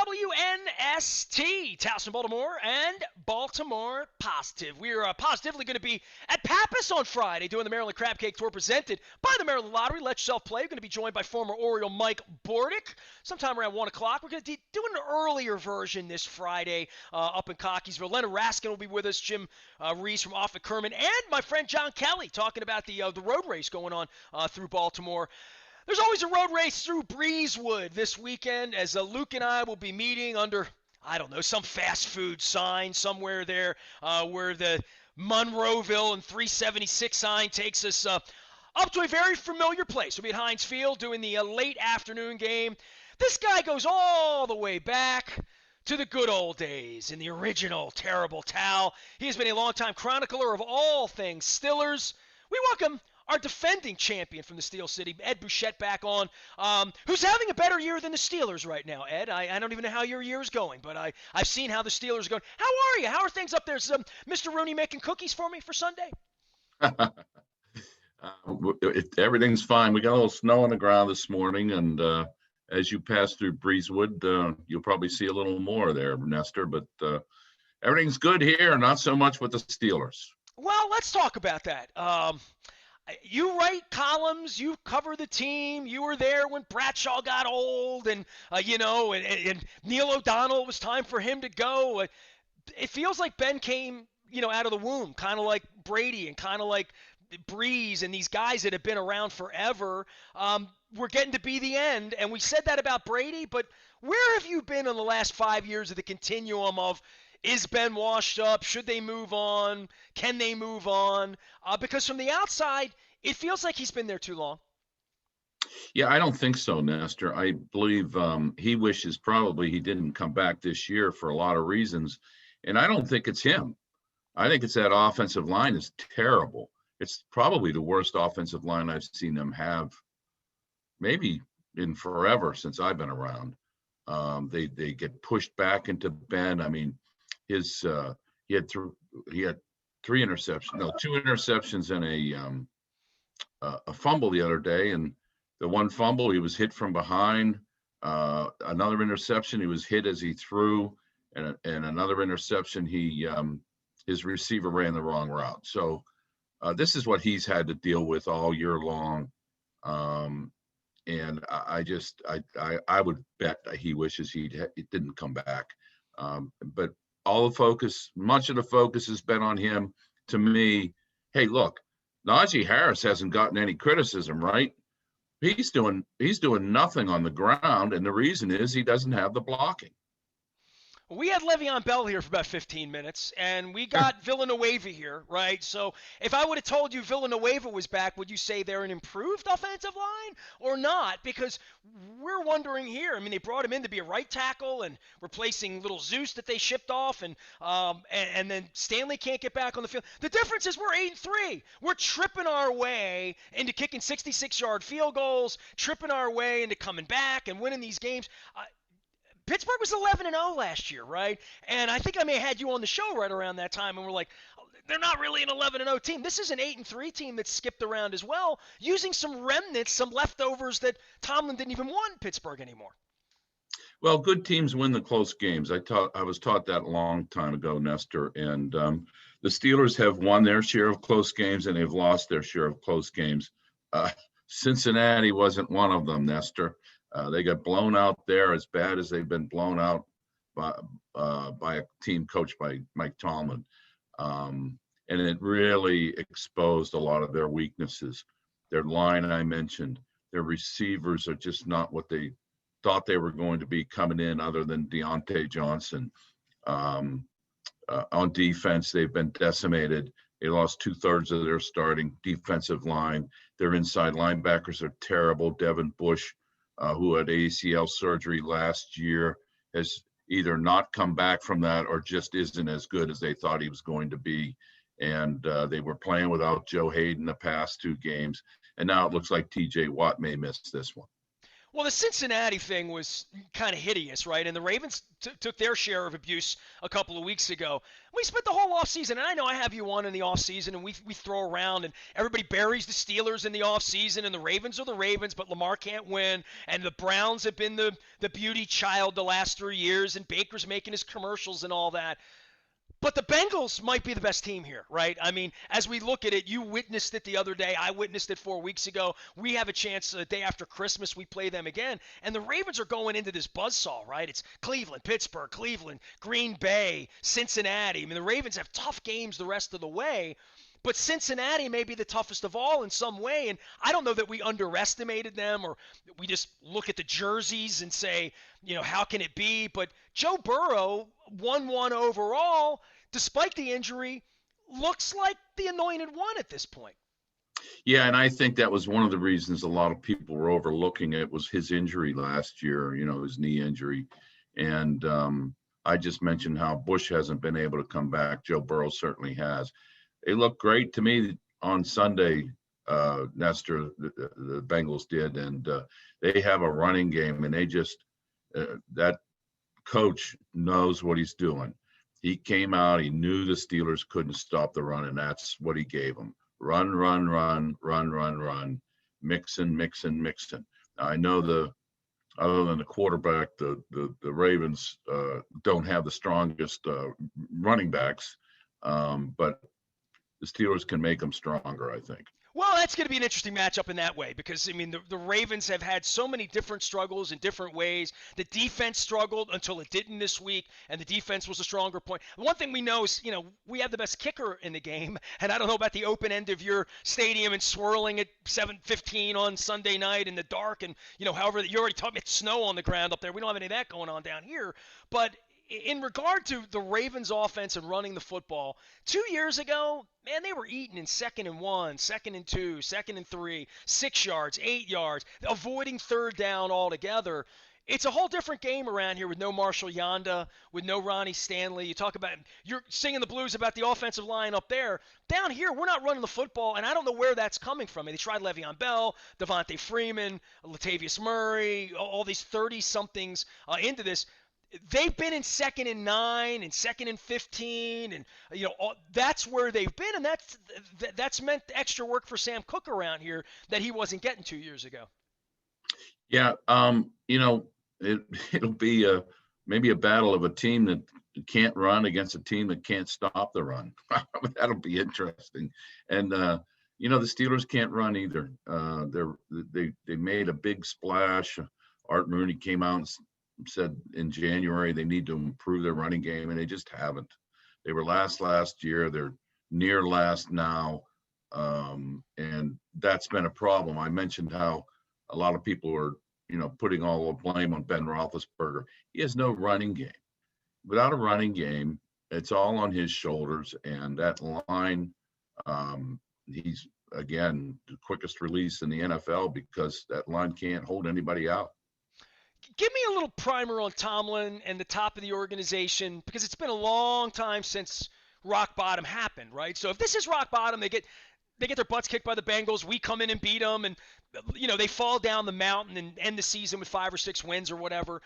WNST, Towson, Baltimore, and Baltimore Positive. We're positively going to be at Pappas on Friday doing the Maryland Crab Cake Tour presented by the Maryland Lottery. Let yourself play. We're going to be joined by former Oriole Mike Bordick sometime around 1 o'clock. We're going to be doing an earlier version this Friday up in Cockeysville. Leonard Raskin will be with us, Jim Reese from Offutt Kerman, and my friend John Kelly talking about the road race going on through Baltimore. There's always a road race through Breezewood this weekend as Luke and I will be meeting under, I don't know, some fast food sign somewhere there where the Monroeville and 376 sign takes us up to a very familiar place. We'll be at Heinz Field doing the late afternoon game. This guy goes all the way back to the good old days in the original Terrible Towel. He has been a longtime chronicler of all things Steelers. We welcome our defending champion from the Steel City, Ed Bouchette, back on, who's having a better year than the Steelers right now. Ed, I don't even know how your year is going, but I've seen how the Steelers are going. How are you? How are things up there? Is Mr. Rooney making cookies for me for Sunday? Everything's fine. We got a little snow on the ground this morning, and as you pass through Breezewood, you'll probably see a little more there, Nestor, but everything's good here, not so much with the Steelers. Well, let's talk about that. You write columns, you cover the team, you were there when Bradshaw got old and Neil O'Donnell, it was time for him to go. It feels like Ben came, out of the womb, kind of like Brady and kind of like Breeze and these guys that have been around forever. We're getting to be the end, and we said that about Brady, but where have you been in the last 5 years of the continuum of is Ben washed up? Should they move on? Can they move on? Because from the outside, it feels like he's been there too long. Yeah, I don't think so, Nestor. I believe he wishes probably he didn't come back this year for a lot of reasons. And I don't think it's him. I think it's that offensive line is terrible. It's probably the worst offensive line I've seen them have maybe in forever since I've been around. They get pushed back into Ben. I mean, he had three interceptions, no, 2 interceptions and a fumble the other day. And the one fumble, he was hit from behind. Another interception, he was hit as he threw, and another interception, his receiver ran the wrong route. So this is what he's had to deal with all year long. And I would bet that he wishes he didn't come back. But much of the focus has been on him. To me, hey, look, Najee Harris hasn't gotten any criticism, right? He's doing nothing on the ground, and the reason is he doesn't have the blocking. We had Le'Veon Bell here for about 15 minutes, and we got Villanueva here, right? So if I would have told you Villanueva was back, would you say they're an improved offensive line or not? Because we're wondering here. I mean, they brought him in to be a right tackle and replacing little Zeus that they shipped off, and then Stanley can't get back on the field. The difference is we're 8-3. We're tripping our way into kicking 66-yard field goals, tripping our way into coming back and winning these games. Pittsburgh was 11-0 last year, right? And I think I may have had you on the show right around that time, and we're like, they're not really an 11-0 team. This is an 8-3 team that skipped around as well, using some remnants, some leftovers that Tomlin didn't even want in Pittsburgh anymore. Well, good teams win the close games. I was taught that a long time ago, Nestor. And the Steelers have won their share of close games, and they've lost their share of close games. Cincinnati wasn't one of them, Nestor. They got blown out there as bad as they've been blown out by a team coached by Mike Tomlin. And it really exposed a lot of their weaknesses. Their line, I mentioned, their receivers are just not what they thought they were going to be coming in, other than Deontay Johnson. On defense, they've been decimated. They lost 2/3 of their starting defensive line. Their inside linebackers are terrible. Devin Bush, who had ACL surgery last year, has either not come back from that or just isn't as good as they thought he was going to be. And they were playing without Joe Hayden the past 2 games. And now it looks like TJ Watt may miss this one. Well, the Cincinnati thing was kind of hideous, right? And the Ravens took their share of abuse a couple of weeks ago. We spent the whole offseason, and I know I have you on in the offseason, and we throw around, and everybody buries the Steelers in the offseason, and the Ravens are the Ravens, but Lamar can't win, and the Browns have been the beauty child the last 3 years, and Baker's making his commercials and all that. But the Bengals might be the best team here, right? I mean, as we look at it, you witnessed it the other day. I witnessed it 4 weeks ago. We have a chance the day after Christmas, we play them again. And the Ravens are going into this buzzsaw, right? It's Cleveland, Pittsburgh, Cleveland, Green Bay, Cincinnati. I mean, the Ravens have tough games the rest of the way. But Cincinnati may be the toughest of all in some way, and I don't know that we underestimated them or we just look at the jerseys and say, how can it be? But Joe Burrow, 1-1 overall, despite the injury, looks like the anointed one at this point. Yeah, and I think that was one of the reasons a lot of people were overlooking it was his injury last year, his knee injury. And I just mentioned how Bush hasn't been able to come back. Joe Burrow certainly has. It looked great to me on Sunday, Nestor, the Bengals did, and they have a running game, and they just that coach knows what he's doing. He came out, he knew the Steelers couldn't stop the run, and that's what he gave them. Run, run, run, run, run, run, mixing. I know other than the quarterback, the Ravens don't have the strongest running backs, but the Steelers can make them stronger, I think. Well, that's going to be an interesting matchup in that way because, I mean, the Ravens have had so many different struggles in different ways. The defense struggled until it didn't this week, and the defense was a stronger point. One thing we know is, we have the best kicker in the game, and I don't know about the open end of your stadium and swirling at 7:15 on Sunday night in the dark and, however, you already taught me it's snow on the ground up there. We don't have any of that going on down here. But in regard to the Ravens offense and running the football, 2 years ago, man, they were eating in 2nd and 1, 2nd and 2, 2nd and 3, 6 yards, 8 yards, avoiding third down altogether. It's a whole different game around here with no Marshall Yanda, with no Ronnie Stanley. You talk about, you're singing the blues about the offensive line up there. Down here, we're not running the football, and I don't know where that's coming from. They tried Le'Veon Bell, Devontae Freeman, Latavius Murray, all these 30-somethings into this. They've been in 2nd and 9 and 2nd and 15, and that's where they've been, and that's meant extra work for Sam Cook around here that he wasn't getting 2 years ago. Yeah, it'll be maybe a battle of a team that can't run against a team that can't stop the run. That'll be interesting, and the Steelers can't run either. They made a big splash. Art Mooney came out and said in January they need to improve their running game, and they just haven't. They were last year. They're near last now, and that's been a problem. I mentioned how a lot of people are, putting all the blame on Ben Roethlisberger. He has no running game. Without a running game, it's all on his shoulders, and that line, he's, again, the quickest release in the NFL because that line can't hold anybody out. Give me a little primer on Tomlin and the top of the organization because it's been a long time since rock bottom happened, right? So if this is rock bottom, they get their butts kicked by the Bengals. We come in and beat them, and they fall down the mountain and end the season with 5 or 6 wins or whatever.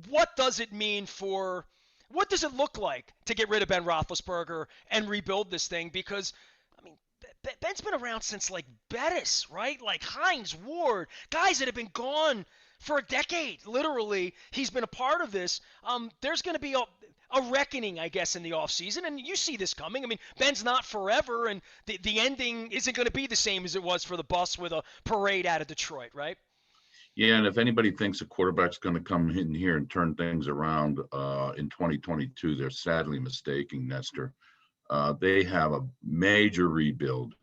What does it mean for? What does it look like to get rid of Ben Roethlisberger and rebuild this thing? Because Ben's been around since like Bettis, right? Like Hines Ward, guys that have been gone for a decade, literally. He's been a part of this. There's going to be a reckoning, I guess, in the offseason, and you see this coming. I mean, Ben's not forever, and the ending isn't going to be the same as it was for the Bucs with a parade out of Detroit, right? Yeah, and if anybody thinks a quarterback's going to come in here and turn things around in 2022, they're sadly mistaken, Nestor. They have a major rebuild.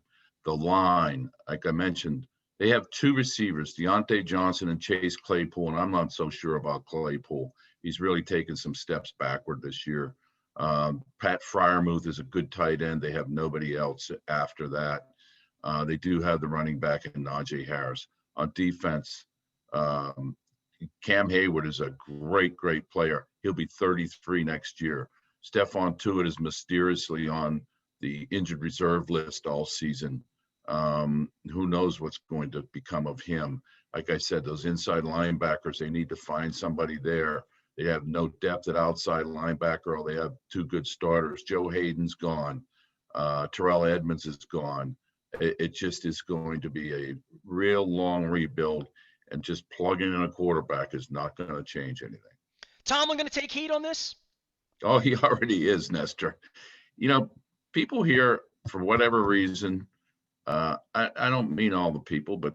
The line, like I mentioned, they have 2 receivers, Deontay Johnson and Chase Claypool, and I'm not so sure about Claypool. He's really taken some steps backward this year. Pat Freiermuth is a good tight end. They have nobody else after that. They do have the running back in Najee Harris. On defense, Cam Hayward is a great player. He'll be 33 next year. Stephon Tuitt is mysteriously on the injured reserve list all season. Who knows what's going to become of him? like I said, those inside linebackers, they need to find somebody there. They have no depth at outside linebacker, or they have two good starters. Joe Hayden's gone. Terrell Edmonds is gone. It just is going to be a real long rebuild, and just plugging in a quarterback is not going to change anything. Tomlin going to take heat on this? Oh, he already is, Nestor. You know, people here, for whatever reason, I don't mean all the people, but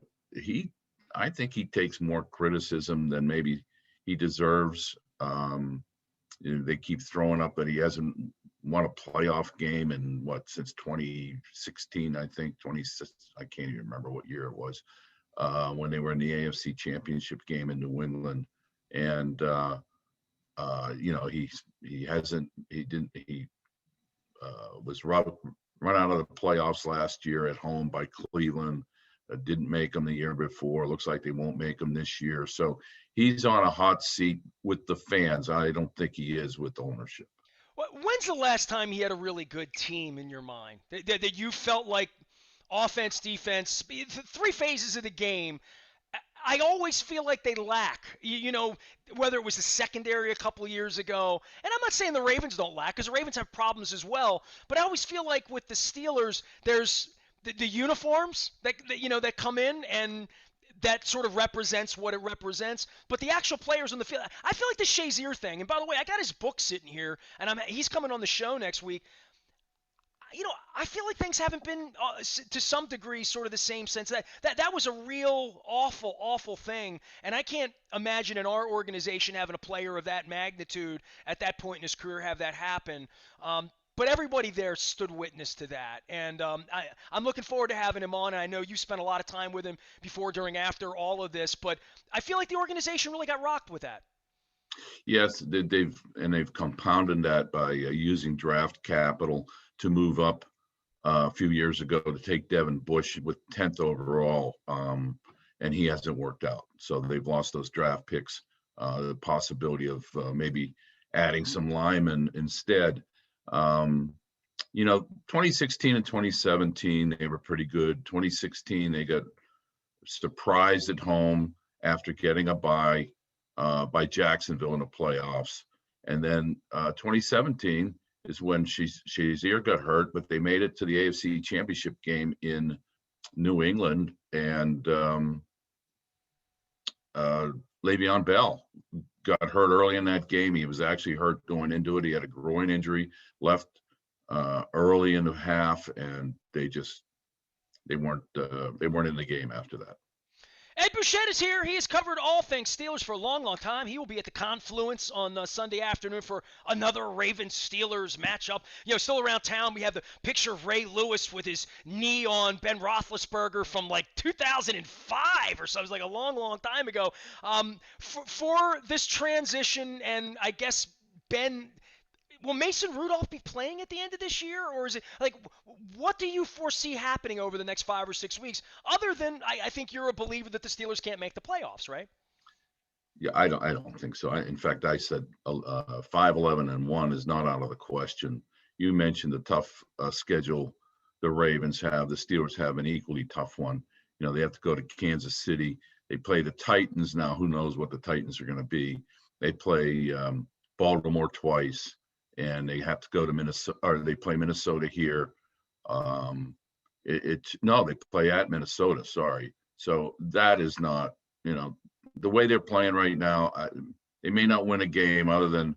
I think he takes more criticism than maybe he deserves. They keep throwing up that he hasn't won a playoff game in since 2016, I think. I can't even remember what year it was, when they were in the AFC Championship game in New England. And he was run out of the playoffs last year at home by Cleveland. Didn't make them the year before. Looks like they won't make them this year. So he's on a hot seat with the fans. I don't think he is with ownership. When's the last time he had a really good team in your mind that you felt like offense, defense, three phases of the game? I always feel like they lack, whether it was the secondary a couple of years ago. And I'm not saying the Ravens don't lack, because the Ravens have problems as well. But I always feel like with the Steelers, there's the uniforms that come in, and that sort of represents what it represents. But the actual players on the field, I feel like the Shazier thing. And by the way, I got his book sitting here, and he's coming on the show next week. I feel like things haven't been, to some degree, sort of the same sense. That was a real awful thing. And I can't imagine in our organization having a player of that magnitude at that point in his career have that happen. But everybody there stood witness to that. And I'm looking forward to having him on. And I know you spent a lot of time with him before, during, after all of this. But I feel like the organization really got rocked with that. Yes, they've compounded that by using draft capital to move up a few years ago to take Devin Bush with 10th overall, and he hasn't worked out. So they've lost those draft picks. The possibility of maybe adding some linemen instead. 2016 and 2017, they were pretty good. 2016, they got surprised at home after getting a bye by Jacksonville in the playoffs. And then 2017 is when Shazier got hurt, but they made it to the AFC Championship game in New England, and Le'Veon Bell got hurt early in that game. He was actually hurt going into it. He had a groin injury, left early in the half, and they weren't in the game after that. Ed Bouchette is here. He has covered all things Steelers for a long time. He will be at the Confluence on Sunday afternoon for another Ravens-Steelers matchup. Still around town, we have the picture of Ray Lewis with his knee on Ben Roethlisberger from like 2005 or so. It was like a long time ago. For this transition, and I guess Ben, will Mason Rudolph be playing at the end of this year, or is it like, what do you foresee happening over the next 5 or 6 weeks? Other than, I think you're a believer that the Steelers can't make the playoffs, right? Yeah, I don't think so. In fact, I said 5-11-1 is not out of the question. You mentioned the tough schedule the Ravens have. The Steelers have an equally tough one. They have to go to Kansas City. They play the Titans now. Who knows what the Titans are going to be? They play Baltimore twice. And they have to go to Minnesota, or they play Minnesota here. They play at Minnesota. Sorry. So that is not, the way they're playing right now. They may not win a game, other than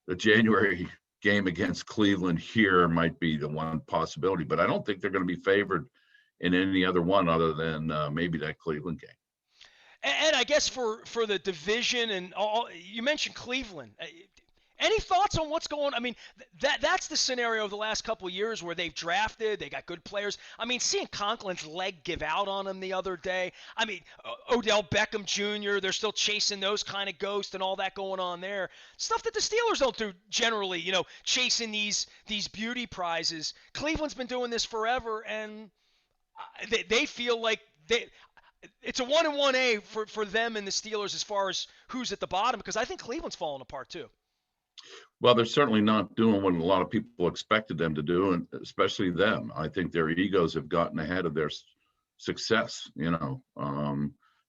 the January game against Cleveland here might be the one possibility. But I don't think they're going to be favored in any other one other than maybe that Cleveland game. And I guess for the division and all, you mentioned Cleveland. Any thoughts on what's going on? I mean, that's the scenario of the last couple of years where they've drafted, they got good players. I mean, seeing Conklin's leg give out on him the other day. I mean, Odell Beckham Jr., they're still chasing those kind of ghosts and all that going on there. Stuff that the Steelers don't do generally, chasing these beauty prizes. Cleveland's been doing this forever, and they feel like it's a 1 and 1A for them and the Steelers as far as who's at the bottom, because I think Cleveland's falling apart too. Well, they're certainly not doing what a lot of people expected them to do, and especially them. I think their egos have gotten ahead of their success.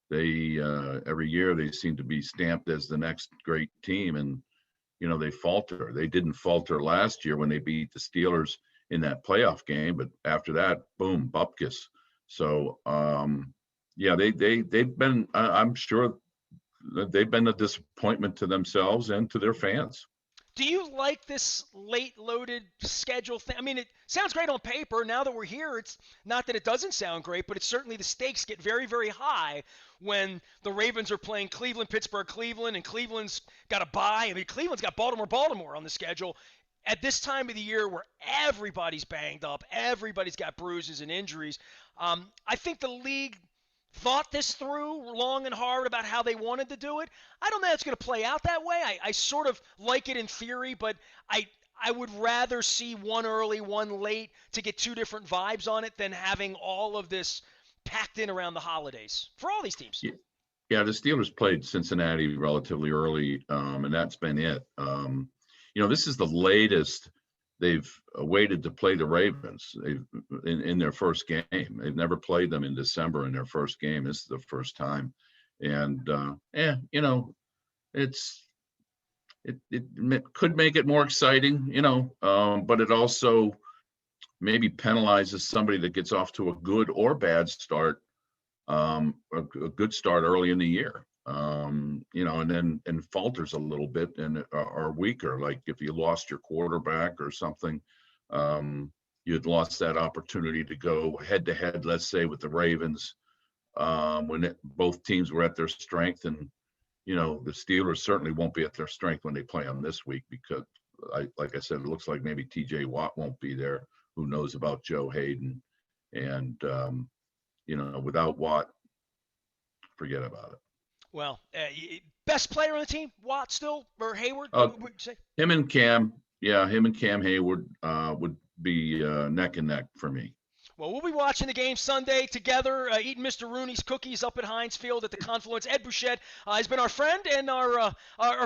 They every year they seem to be stamped as the next great team, and they falter. They didn't falter last year when they beat the Steelers in that playoff game, but after that, boom, bupkis. So yeah, they've been. I'm sure that they've been a disappointment to themselves and to their fans. Do you like this late-loaded schedule thing? I mean, it sounds great on paper. Now that we're here, it's not that it doesn't sound great, but it's certainly the stakes get very, very high when the Ravens are playing Cleveland, Pittsburgh, Cleveland, and Cleveland's got a bye. I mean, Cleveland's got Baltimore on the schedule at this time of the year where everybody's banged up, everybody's got bruises and injuries. I think the league thought this through long and hard about how they wanted to do it. I don't know if it's going to play out that way. I sort of like it in theory, but I would rather see one early, one late to get two different vibes on it than having all of this packed in around the holidays for all these teams. Yeah, the Steelers played Cincinnati relatively early, and that's been it. This is the latest they've waited to play the Ravens. They've in their first game. They've never played them in December in their first game. This is the first time, and it could make it more exciting, but it also maybe penalizes somebody that gets off to a good or bad start, a good start early in the year. And falters a little bit and are weaker. Like if you lost your quarterback or something, you'd lost that opportunity to go head to head, let's say with the Ravens, when both teams were at their strength. And, the Steelers certainly won't be at their strength when they play them this week, because like I said, it looks like maybe TJ Watt won't be there. Who knows about Joe Hayden? And, without Watt, forget about it. Well, best player on the team, Watt still, or Hayward? Him and Cam Hayward would be neck and neck for me. Well, we'll be watching the game Sunday together, eating Mr. Rooney's cookies up at Heinz Field at the Confluence. Ed Bouchette has been our friend and our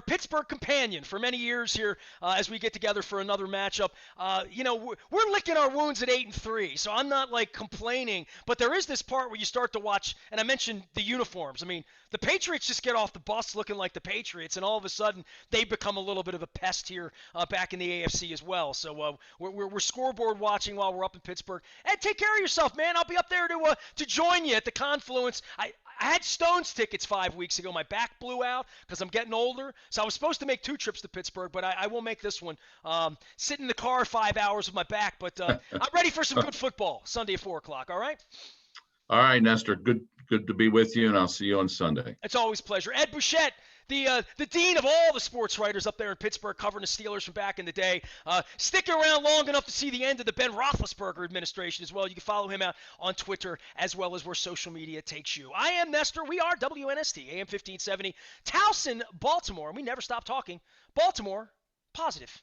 Pittsburgh companion for many years here as we get together for another matchup. We're licking our wounds at 8-3, so I'm not complaining. But there is this part where you start to watch, and I mentioned the uniforms. I mean, the Patriots just get off the bus looking like the Patriots, and all of a sudden they become a little bit of a pest here back in the AFC as well. So we're scoreboard watching while we're up in Pittsburgh. Ed, take care of yourself, man. I'll be up there to join you at the Confluence. I had Stones tickets 5 weeks ago. My back blew out because I'm getting older. So I was supposed to make 2 trips to Pittsburgh, but I will make this one. Sit in the car 5 hours with my back, but I'm ready for some good football Sunday at 4 o'clock, all right? All right, Nestor. Good to be with you, and I'll see you on Sunday. It's always a pleasure. Ed Bouchette, the dean of all the sports writers up there in Pittsburgh, covering the Steelers from back in the day. Sticking around long enough to see the end of the Ben Roethlisberger administration as well. You can follow him out on Twitter as well as where social media takes you. I am Nestor. We are WNST, AM 1570, Towson, Baltimore. And we never stop talking. Baltimore, positive.